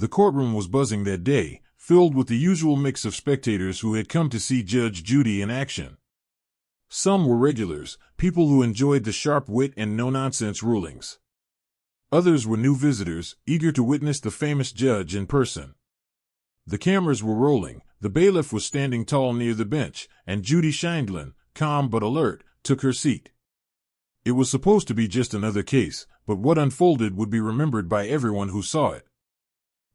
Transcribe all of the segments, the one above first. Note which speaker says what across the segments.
Speaker 1: The courtroom was buzzing that day, filled with the usual mix of spectators who had come to see Judge Judy in action. Some were regulars, people who enjoyed the sharp wit and no-nonsense rulings. Others were new visitors, eager to witness the famous judge in person. The cameras were rolling, the bailiff was standing tall near the bench, and Judy Sheindlin, calm but alert, took her seat. It was supposed to be just another case, but what unfolded would be remembered by everyone who saw it.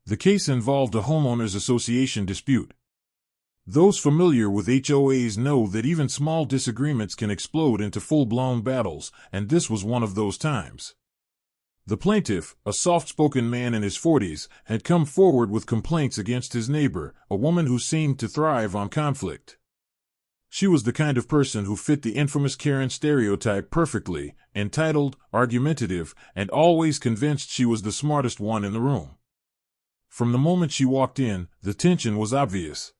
Speaker 1: The case involved a homeowners association dispute. Those familiar with HOAs know that even small disagreements can explode into full-blown battles, and this was one of those times. The plaintiff, a soft-spoken man in his 40s, had come forward with complaints against his neighbor, a woman who seemed to thrive on conflict. She was the kind of person who fit the infamous Karen stereotype perfectly, entitled, argumentative, and always convinced she was the smartest one in the room. From the moment she walked in, the tension was obvious.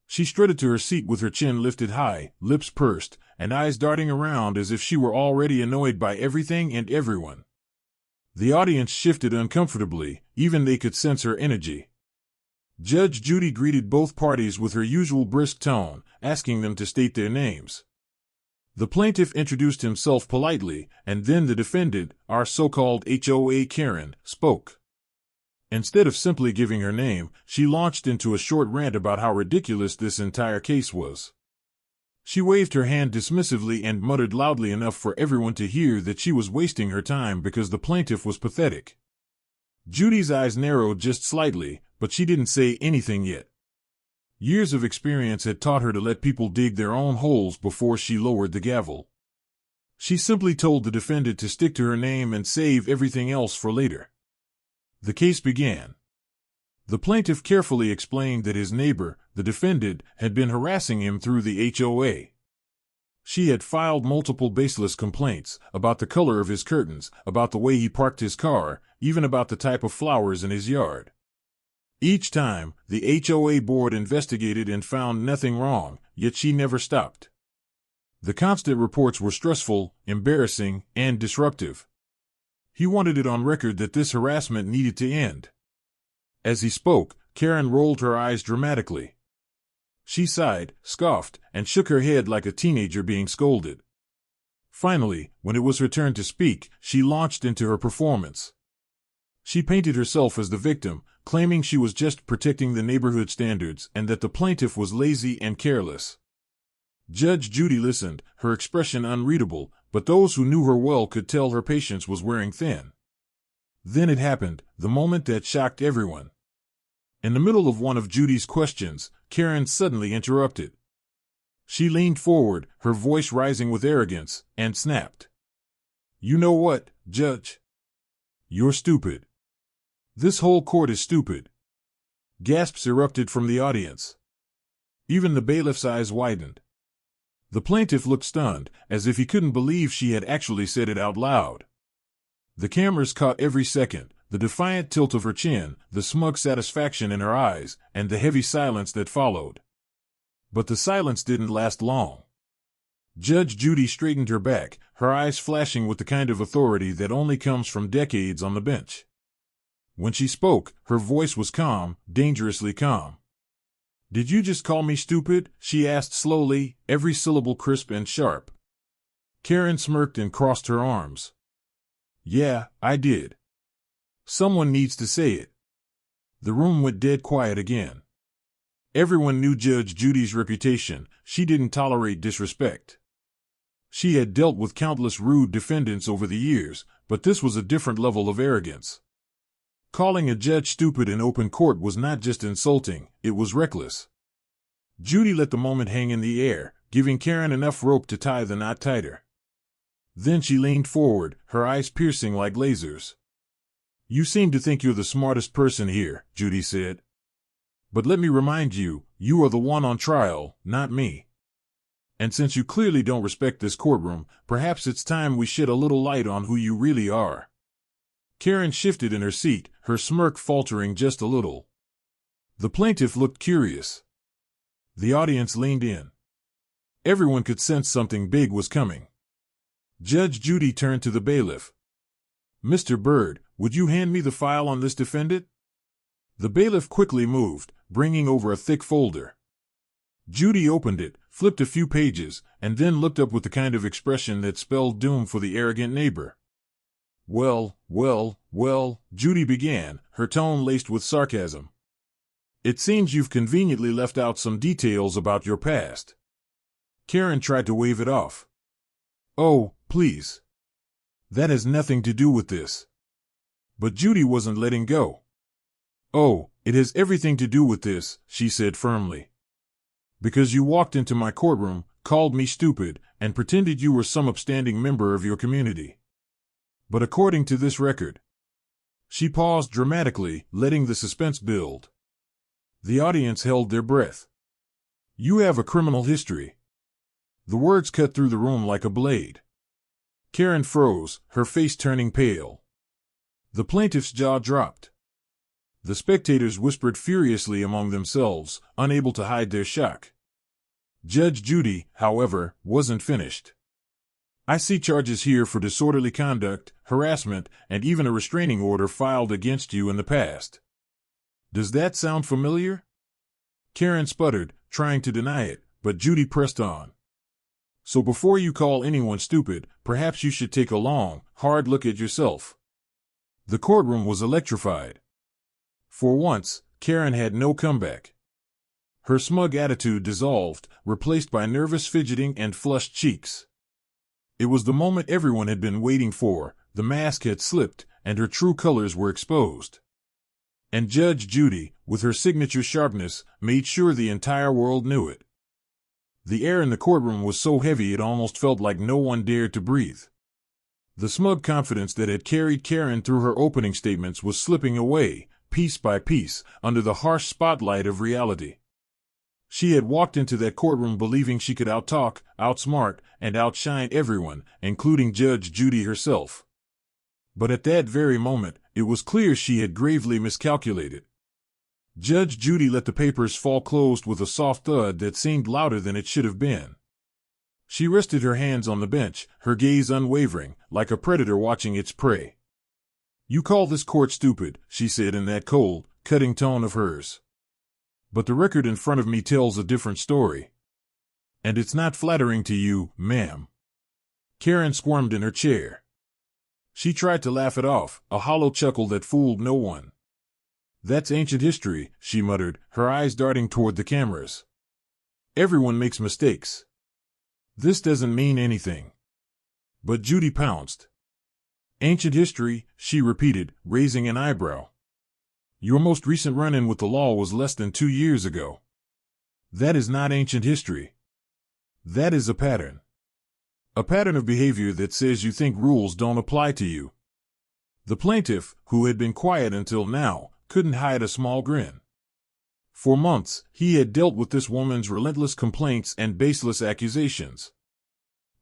Speaker 1: She strutted to her seat with her chin lifted high, lips pursed, and eyes darting around as if she were already annoyed by everything and everyone. The audience shifted uncomfortably, even they could sense her energy. Judge Judy greeted both parties with her usual brisk tone, asking them to state their names. The plaintiff introduced himself politely, and then the defendant, our so-called HOA Karen, spoke. Instead of simply giving her name, she launched into a short rant about how ridiculous this entire case was. She waved her hand dismissively and muttered loudly enough for everyone to hear that she was wasting her time because the plaintiff was pathetic. Judy's eyes narrowed just slightly, but she didn't say anything yet. Years of experience had taught her to let people dig their own holes before she lowered the gavel. She simply told the defendant to stick to her name and save everything else for later. The case began. The plaintiff carefully explained that his neighbor, the defendant, had been harassing him through the HOA. She had filed multiple baseless complaints about the color of his curtains, about the way he parked his car, even about the type of flowers in his yard. Each time, the HOA board investigated and found nothing wrong, yet she never stopped. The constant reports were stressful, embarrassing, and disruptive. He wanted it on record that this harassment needed to end. As he spoke, Karen rolled her eyes dramatically. She sighed, scoffed, and shook her head like a teenager being scolded. Finally, when it was her turn to speak, she launched into her performance. She painted herself as the victim, claiming she was just protecting the neighborhood standards and that the plaintiff was lazy and careless. Judge Judy listened, her expression unreadable, but those who knew her well could tell her patience was wearing thin. Then it happened, the moment that shocked everyone. In the middle of one of Judy's questions, Karen suddenly interrupted. She leaned forward, her voice rising with arrogance, and snapped. "You know what, Judge? You're stupid. This whole court is stupid." Gasps erupted from the audience. Even the bailiff's eyes widened. The plaintiff looked stunned, as if he couldn't believe she had actually said it out loud. The cameras caught every second, the defiant tilt of her chin, the smug satisfaction in her eyes, and the heavy silence that followed. But the silence didn't last long. Judge Judy straightened her back, her eyes flashing with the kind of authority that only comes from decades on the bench. When she spoke, her voice was calm, dangerously calm. "Did you just call me stupid?" she asked slowly, every syllable crisp and sharp. Karen smirked and crossed her arms. "Yeah, I did. Someone needs to say it." The room went dead quiet again. Everyone knew Judge Judy's reputation. She didn't tolerate disrespect. She had dealt with countless rude defendants over the years, but this was a different level of arrogance. Calling a judge stupid in open court was not just insulting, it was reckless. Judy let the moment hang in the air, giving Karen enough rope to tie the knot tighter. Then she leaned forward, her eyes piercing like lasers. "You seem to think you're the smartest person here," Judy said. "But let me remind you, you are the one on trial, not me. And since you clearly don't respect this courtroom, perhaps it's time we shed a little light on who you really are." Karen shifted in her seat, her smirk faltering just a little. The plaintiff looked curious. The audience leaned in. Everyone could sense something big was coming. Judge Judy turned to the bailiff. "Mr. Bird, would you hand me the file on this defendant?" The bailiff quickly moved, bringing over a thick folder. Judy opened it, flipped a few pages, and then looked up with the kind of expression that spelled doom for the arrogant neighbor. Well, Judy began, her tone laced with sarcasm. It seems you've conveniently left out some details about your past. Karen tried to wave it off. Oh, please. That has nothing to do with this. But Judy wasn't letting go. Oh, it has everything to do with this, she said firmly. Because you walked into my courtroom, called me stupid, and pretended you were some upstanding member of your community. But according to this record... She paused dramatically, letting the suspense build. The audience held their breath. You have a criminal history. The words cut through the room like a blade. Karen froze, her face turning pale. The plaintiff's jaw dropped. The spectators whispered furiously among themselves, unable to hide their shock. Judge Judy, however, wasn't finished. I see charges here for disorderly conduct, harassment, and even a restraining order filed against you in the past. Does that sound familiar? Karen sputtered, trying to deny it, but Judy pressed on. So before you call anyone stupid, perhaps you should take a long, hard look at yourself. The courtroom was electrified. For once, Karen had no comeback. Her smug attitude dissolved, replaced by nervous fidgeting and flushed cheeks. It was the moment everyone had been waiting for. The mask had slipped, and her true colors were exposed. And Judge Judy, with her signature sharpness, made sure the entire world knew it. The air in the courtroom was so heavy it almost felt like no one dared to breathe. The smug confidence that had carried Karen through her opening statements was slipping away, piece by piece, under the harsh spotlight of reality. She had walked into that courtroom believing she could outtalk, outsmart, and outshine everyone, including Judge Judy herself. But at that very moment, it was clear she had gravely miscalculated. Judge Judy let the papers fall closed with a soft thud that seemed louder than it should have been. She rested her hands on the bench, her gaze unwavering, like a predator watching its prey. You call this court stupid, she said in that cold, cutting tone of hers. But the record in front of me tells a different story. And it's not flattering to you, ma'am. Karen squirmed in her chair. She tried to laugh it off, a hollow chuckle that fooled no one. That's ancient history, she muttered, her eyes darting toward the cameras. Everyone makes mistakes. This doesn't mean anything. But Judy pounced. Ancient history, she repeated, raising an eyebrow. Your most recent run-in with the law was less than 2 years ago. That is not ancient history. That is a pattern. A pattern of behavior that says you think rules don't apply to you. The plaintiff, who had been quiet until now, couldn't hide a small grin. For months, he had dealt with this woman's relentless complaints and baseless accusations.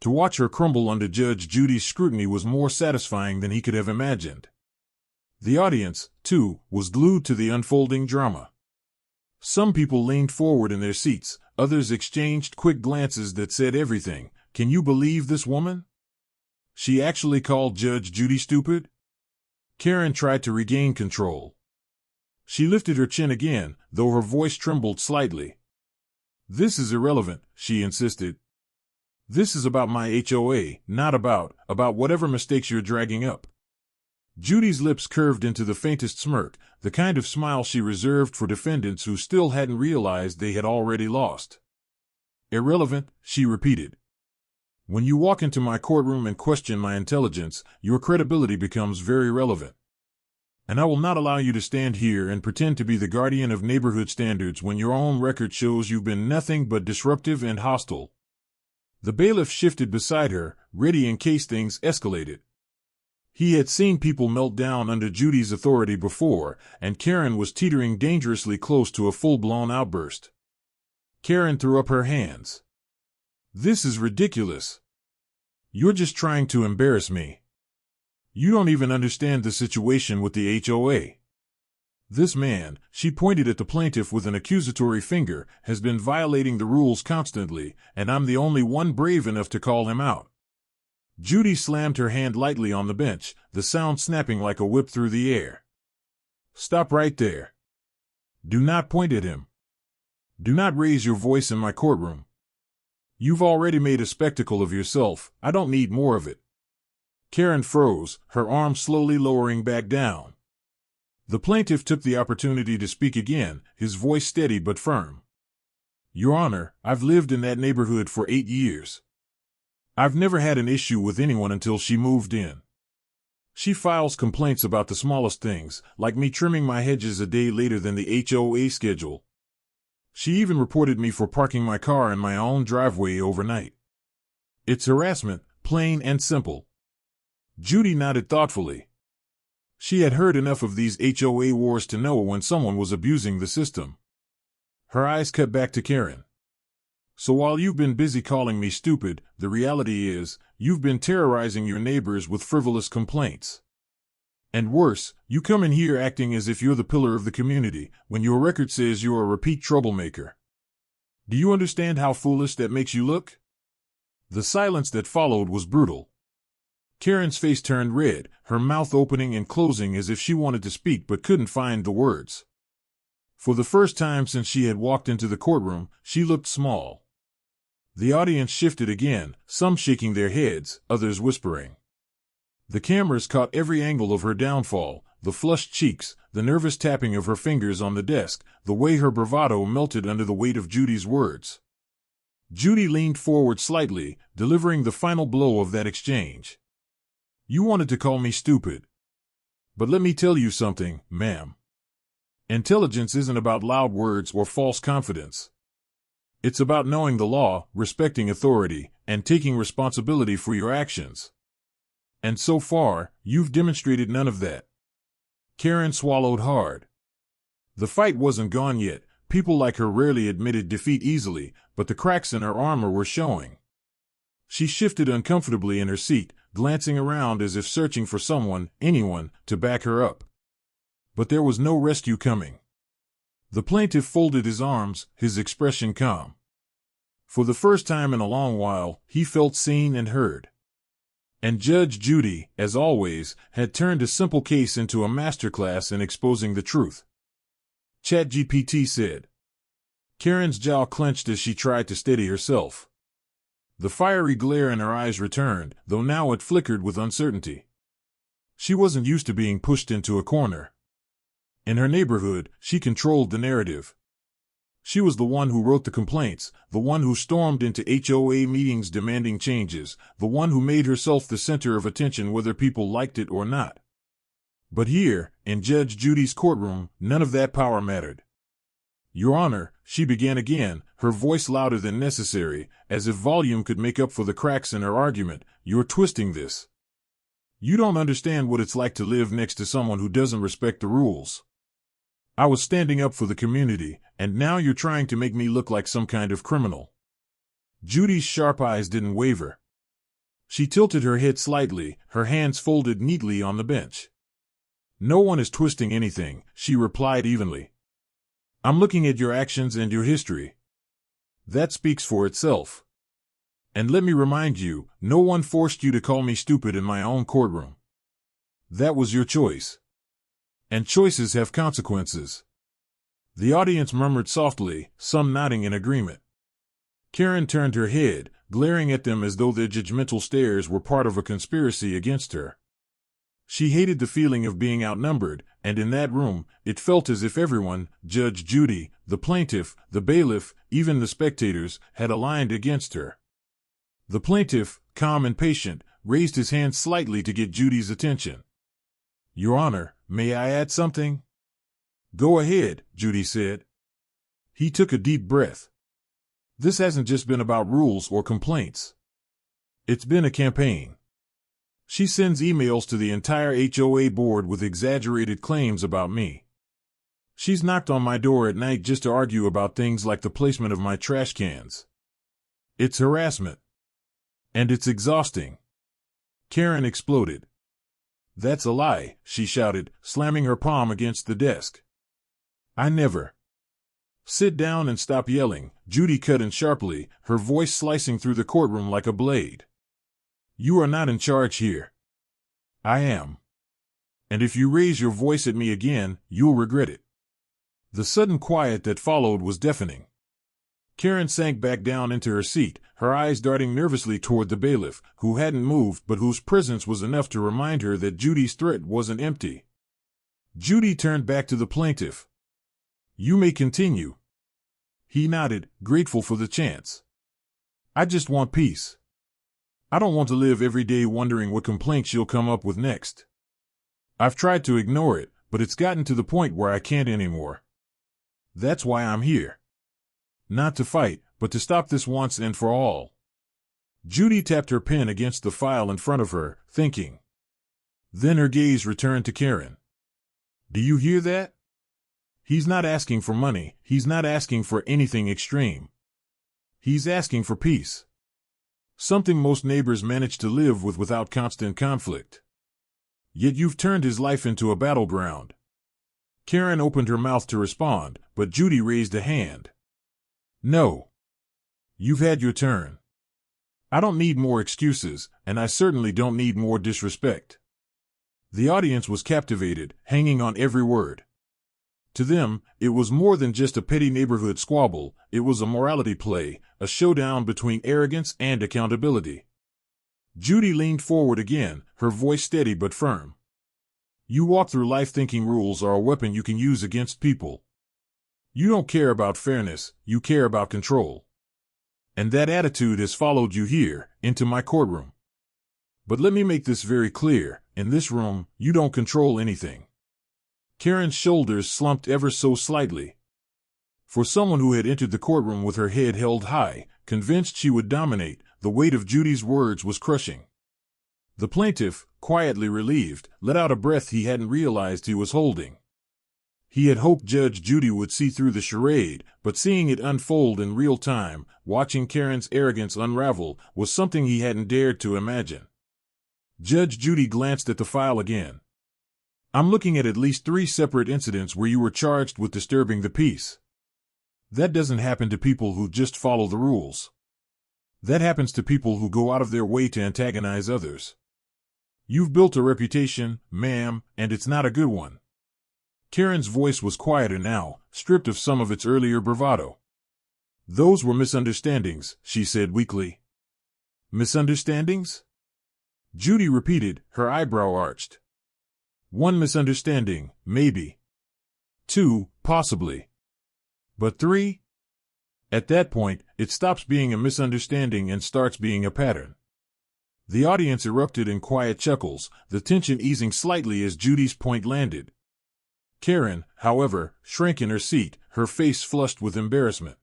Speaker 1: To watch her crumble under Judge Judy's scrutiny was more satisfying than he could have imagined. The audience, too, was glued to the unfolding drama. Some people leaned forward in their seats, others exchanged quick glances that said everything. Can you believe this woman? She actually called Judge Judy stupid? Karen tried to regain control. She lifted her chin again, though her voice trembled slightly. This is irrelevant, she insisted. This is about my HOA, not about whatever mistakes you're dragging up. Judy's lips curved into the faintest smirk, the kind of smile she reserved for defendants who still hadn't realized they had already lost. Irrelevant, she repeated. When you walk into my courtroom and question my intelligence, your credibility becomes very relevant. And I will not allow you to stand here and pretend to be the guardian of neighborhood standards when your own record shows you've been nothing but disruptive and hostile. The bailiff shifted beside her, ready in case things escalated. He had seen people melt down under Judy's authority before, and Karen was teetering dangerously close to a full-blown outburst. Karen threw up her hands. This is ridiculous. You're just trying to embarrass me. You don't even understand the situation with the HOA. This man, she pointed at the plaintiff with an accusatory finger, has been violating the rules constantly, and I'm the only one brave enough to call him out. Judy slammed her hand lightly on the bench, the sound snapping like a whip through the air. Stop right there. Do not point at him. Do not raise your voice in my courtroom. You've already made a spectacle of yourself. I don't need more of it. Karen froze, her arm slowly lowering back down. The plaintiff took the opportunity to speak again, his voice steady but firm. Your Honor, I've lived in that neighborhood for 8 years. I've never had an issue with anyone until she moved in. She files complaints about the smallest things, like me trimming my hedges a day later than the HOA schedule. She even reported me for parking my car in my own driveway overnight. It's harassment, plain and simple. Judy nodded thoughtfully. She had heard enough of these HOA wars to know when someone was abusing the system. Her eyes cut back to Karen. So while you've been busy calling me stupid, the reality is, you've been terrorizing your neighbors with frivolous complaints. And worse, you come in here acting as if you're the pillar of the community, when your record says you're a repeat troublemaker. Do you understand how foolish that makes you look? The silence that followed was brutal. Karen's face turned red, her mouth opening and closing as if she wanted to speak but couldn't find the words. For the first time since she had walked into the courtroom, she looked small. The audience shifted again, some shaking their heads, others whispering. The cameras caught every angle of her downfall, the flushed cheeks, the nervous tapping of her fingers on the desk, the way her bravado melted under the weight of Judy's words. Judy leaned forward slightly, delivering the final blow of that exchange. You wanted to call me stupid. But let me tell you something, ma'am. Intelligence isn't about loud words or false confidence. It's about knowing the law, respecting authority, and taking responsibility for your actions. And so far, you've demonstrated none of that. Karen swallowed hard. The fight wasn't gone yet. People like her rarely admitted defeat easily, but the cracks in her armor were showing. She shifted uncomfortably in her seat, glancing around as if searching for someone, anyone, to back her up. But there was no rescue coming. The plaintiff folded his arms, his expression calm. For the first time in a long while, he felt seen and heard. And Judge Judy, as always, had turned a simple case into a masterclass in exposing the truth. ChatGPT said. Karen's jaw clenched as she tried to steady herself. The fiery glare in her eyes returned, though now it flickered with uncertainty. She wasn't used to being pushed into a corner. In her neighborhood, she controlled the narrative. She was the one who wrote the complaints, the one who stormed into HOA meetings demanding changes, the one who made herself the center of attention whether people liked it or not. But here, in Judge Judy's courtroom, none of that power mattered. Your Honor, she began again, her voice louder than necessary, as if volume could make up for the cracks in her argument, you're twisting this. You don't understand what it's like to live next to someone who doesn't respect the rules. I was standing up for the community, and now you're trying to make me look like some kind of criminal. Judy's sharp eyes didn't waver. She tilted her head slightly, her hands folded neatly on the bench. No one is twisting anything, she replied evenly. I'm looking at your actions and your history. That speaks for itself. And let me remind you, no one forced you to call me stupid in my own courtroom. That was your choice. And choices have consequences. The audience murmured softly, some nodding in agreement. Karen turned her head, glaring at them as though their judgmental stares were part of a conspiracy against her. She hated the feeling of being outnumbered, and in that room, it felt as if everyone, Judge Judy, the plaintiff, the bailiff, even the spectators, had aligned against her. The plaintiff, calm and patient, raised his hand slightly to get Judy's attention. Your Honor, may I add something? Go ahead, Judy said. He took a deep breath. This hasn't just been about rules or complaints. It's been a campaign. She sends emails to the entire HOA board with exaggerated claims about me. She's knocked on my door at night just to argue about things like the placement of my trash cans. It's harassment. And it's exhausting. Karen exploded. That's a lie, she shouted, slamming her palm against the desk. I never. Sit down and stop yelling, Judy cut in sharply, her voice slicing through the courtroom like a blade. You are not in charge here. I am. And if you raise your voice at me again, you'll regret it. The sudden quiet that followed was deafening. Karen sank back down into her seat, her eyes darting nervously toward the bailiff, who hadn't moved but whose presence was enough to remind her that Judy's threat wasn't empty. Judy turned back to the plaintiff. "You may continue." He nodded, grateful for the chance. "I just want peace. I don't want to live every day wondering what complaint she'll come up with next. I've tried to ignore it, but it's gotten to the point where I can't anymore. That's why I'm here. Not to fight, but to stop this once and for all." Judy tapped her pen against the file in front of her, thinking. Then her gaze returned to Karen. "Do you hear that? He's not asking for money, he's not asking for anything extreme. He's asking for peace. Something most neighbors manage to live with without constant conflict. Yet you've turned his life into a battleground." Karen opened her mouth to respond, but Judy raised a hand. "No. You've had your turn. I don't need more excuses, and I certainly don't need more disrespect." The audience was captivated, hanging on every word. To them, it was more than just a petty neighborhood squabble, it was a morality play, a showdown between arrogance and accountability. Judy leaned forward again, her voice steady but firm. "You walk through life thinking rules are a weapon you can use against people. You don't care about fairness, you care about control. And that attitude has followed you here, into my courtroom. But let me make this very clear, in this room, you don't control anything." Karen's shoulders slumped ever so slightly. For someone who had entered the courtroom with her head held high, convinced she would dominate, the weight of Judy's words was crushing. The plaintiff, quietly relieved, let out a breath he hadn't realized he was holding. He had hoped Judge Judy would see through the charade, but seeing it unfold in real time, watching Karen's arrogance unravel, was something he hadn't dared to imagine. Judge Judy glanced at the file again. "I'm looking at least 3 separate incidents where you were charged with disturbing the peace. That doesn't happen to people who just follow the rules. That happens to people who go out of their way to antagonize others. You've built a reputation, ma'am, and it's not a good one." Karen's voice was quieter now, stripped of some of its earlier bravado. "Those were misunderstandings," she said weakly. "Misunderstandings?" Judy repeated, her eyebrow arched. "1 misunderstanding, maybe. 2, possibly. But 3? At that point, it stops being a misunderstanding and starts being a pattern." The audience erupted in quiet chuckles, the tension easing slightly as Judy's point landed. Karen, however, shrank in her seat, her face flushed with embarrassment.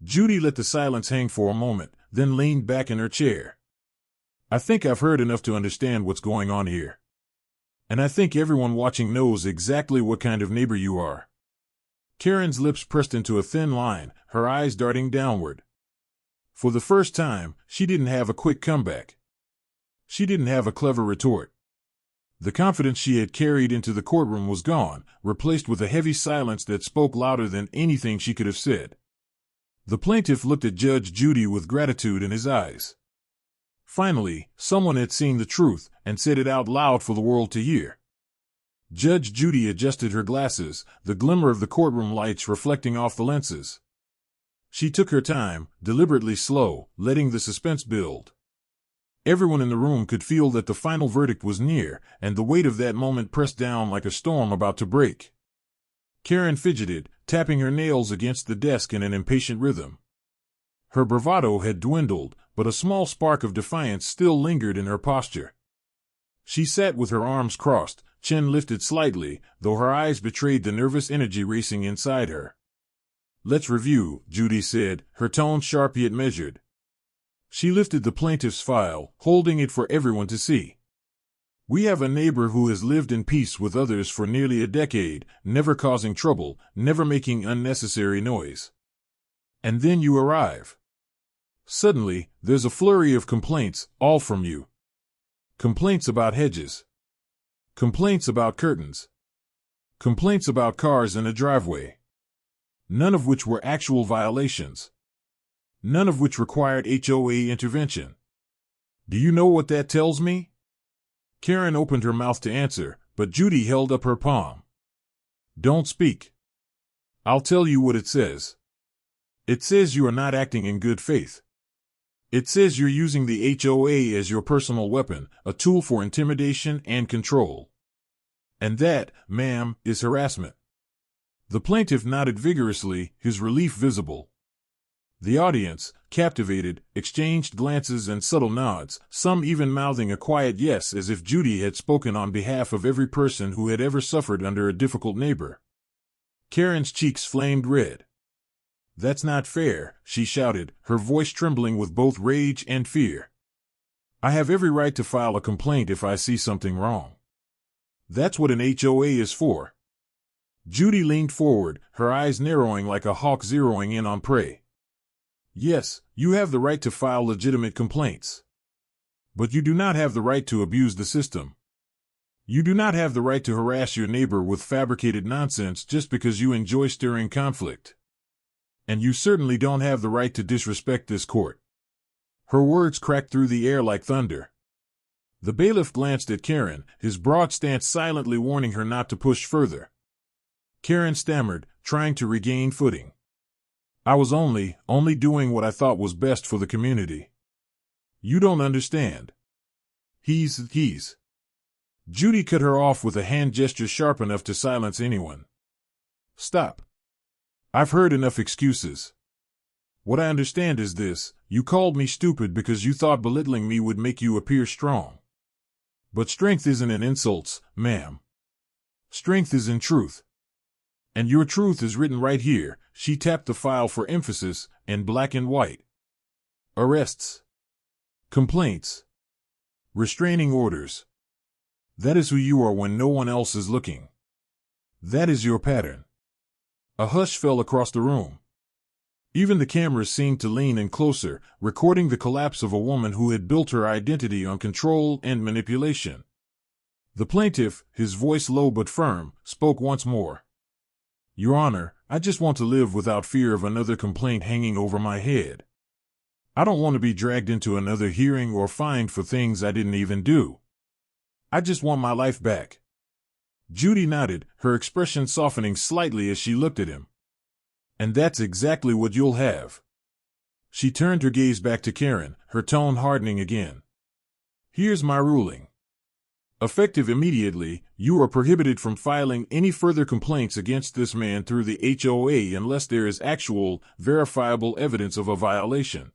Speaker 1: Judy let the silence hang for a moment, then leaned back in her chair. "I think I've heard enough to understand what's going on here. And I think everyone watching knows exactly what kind of neighbor you are." Karen's lips pressed into a thin line, her eyes darting downward. For the first time, she didn't have a quick comeback. She didn't have a clever retort. The confidence she had carried into the courtroom was gone, replaced with a heavy silence that spoke louder than anything she could have said. The plaintiff looked at Judge Judy with gratitude in his eyes. Finally, someone had seen the truth and said it out loud for the world to hear. Judge Judy adjusted her glasses, the glimmer of the courtroom lights reflecting off the lenses. She took her time, deliberately slow, letting the suspense build. Everyone in the room could feel that the final verdict was near, and the weight of that moment pressed down like a storm about to break. Karen fidgeted, tapping her nails against the desk in an impatient rhythm. Her bravado had dwindled, but a small spark of defiance still lingered in her posture. She sat with her arms crossed, chin lifted slightly, though her eyes betrayed the nervous energy racing inside her. "Let's review," Judy said, her tone sharp yet measured. She lifted the plaintiff's file, holding it for everyone to see. "We have a neighbor who has lived in peace with others for nearly a decade, never causing trouble, never making unnecessary noise. And then you arrive. Suddenly, there's a flurry of complaints, all from you. Complaints about hedges. Complaints about curtains. Complaints about cars in a driveway. None of which were actual violations. None of which required HOA intervention. Do you know what that tells me?" Karen opened her mouth to answer, but Judy held up her palm. "Don't speak. I'll tell you what it says. It says you are not acting in good faith. It says you're using the HOA as your personal weapon, a tool for intimidation and control. And that, ma'am, is harassment. The plaintiff nodded vigorously, his relief visible. The audience, captivated, exchanged glances and subtle nods, some even mouthing a quiet yes as if Judy had spoken on behalf of every person who had ever suffered under a difficult neighbor. Karen's cheeks flamed red. "That's not fair," she shouted, her voice trembling with both rage and fear. "I have every right to file a complaint if I see something wrong. That's what an HOA is for." Judy leaned forward, her eyes narrowing like a hawk zeroing in on prey. "Yes, you have the right to file legitimate complaints. But you do not have the right to abuse the system. You do not have the right to harass your neighbor with fabricated nonsense just because you enjoy stirring conflict. And you certainly don't have the right to disrespect this court." Her words cracked through the air like thunder. The bailiff glanced at Karen, his broad stance silently warning her not to push further. Karen stammered, trying to regain footing. "I was only doing what I thought was best for the community. You don't understand. He's. Judy cut her off with a hand gesture sharp enough to silence anyone. "Stop. I've heard enough excuses. What I understand is this: you called me stupid because you thought belittling me would make you appear strong. But strength isn't in insults, ma'am. Strength is in truth. And your truth is written right here." She tapped the file for emphasis, in black and white. "Arrests. Complaints. Restraining orders. That is who you are when no one else is looking. That is your pattern." A hush fell across the room. Even the cameras seemed to lean in closer, recording the collapse of a woman who had built her identity on control and manipulation. The plaintiff, his voice low but firm, spoke once more. "Your Honor, I just want to live without fear of another complaint hanging over my head. I don't want to be dragged into another hearing or fined for things I didn't even do. I just want my life back." Judy nodded, her expression softening slightly as she looked at him. "And that's exactly what you'll have." She turned her gaze back to Karen, her tone hardening again. "Here's my ruling. Effective immediately, you are prohibited from filing any further complaints against this man through the HOA unless there is actual, verifiable evidence of a violation.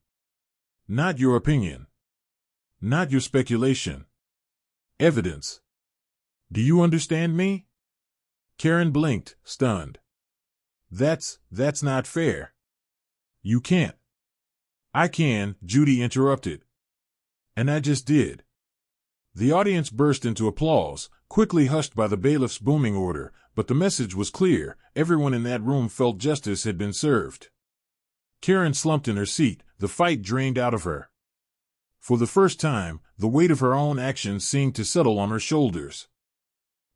Speaker 1: Not your opinion. Not your speculation. Evidence. Do you understand me?" Karen blinked, stunned. That's not fair." "You can't." "I can," Judy interrupted. "And I just did." The audience burst into applause, quickly hushed by the bailiff's booming order, but the message was clear: everyone in that room felt justice had been served. Karen slumped in her seat, the fight drained out of her. For the first time, the weight of her own actions seemed to settle on her shoulders.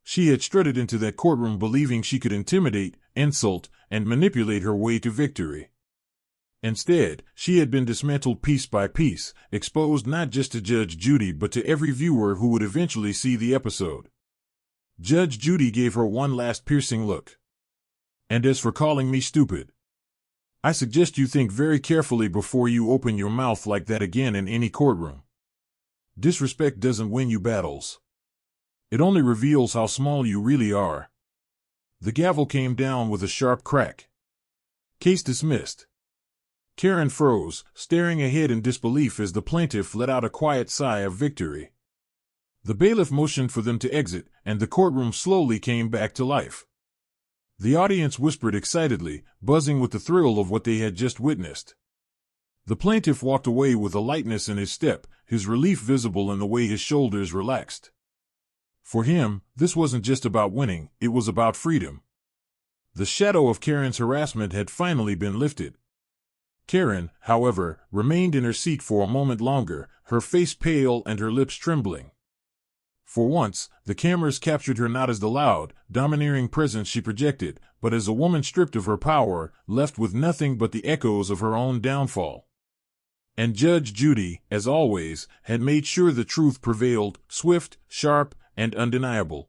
Speaker 1: She had strutted into that courtroom believing she could intimidate, insult, and manipulate her way to victory. Instead, she had been dismantled piece by piece, exposed not just to Judge Judy but to every viewer who would eventually see the episode. Judge Judy gave her one last piercing look. "And as for calling me stupid, I suggest you think very carefully before you open your mouth like that again in any courtroom. Disrespect doesn't win you battles. It only reveals how small you really are." The gavel came down with a sharp crack. Case dismissed. Karen froze, staring ahead in disbelief as the plaintiff let out a quiet sigh of victory. The bailiff motioned for them to exit, and the courtroom slowly came back to life. The audience whispered excitedly, buzzing with the thrill of what they had just witnessed. The plaintiff walked away with a lightness in his step, his relief visible in the way his shoulders relaxed. For him, this wasn't just about winning, it was about freedom. The shadow of Karen's harassment had finally been lifted. Karen, however, remained in her seat for a moment longer, her face pale and her lips trembling. For once, the cameras captured her not as the loud, domineering presence she projected, but as a woman stripped of her power, left with nothing but the echoes of her own downfall. And Judge Judy, as always, had made sure the truth prevailed, swift, sharp, and undeniable.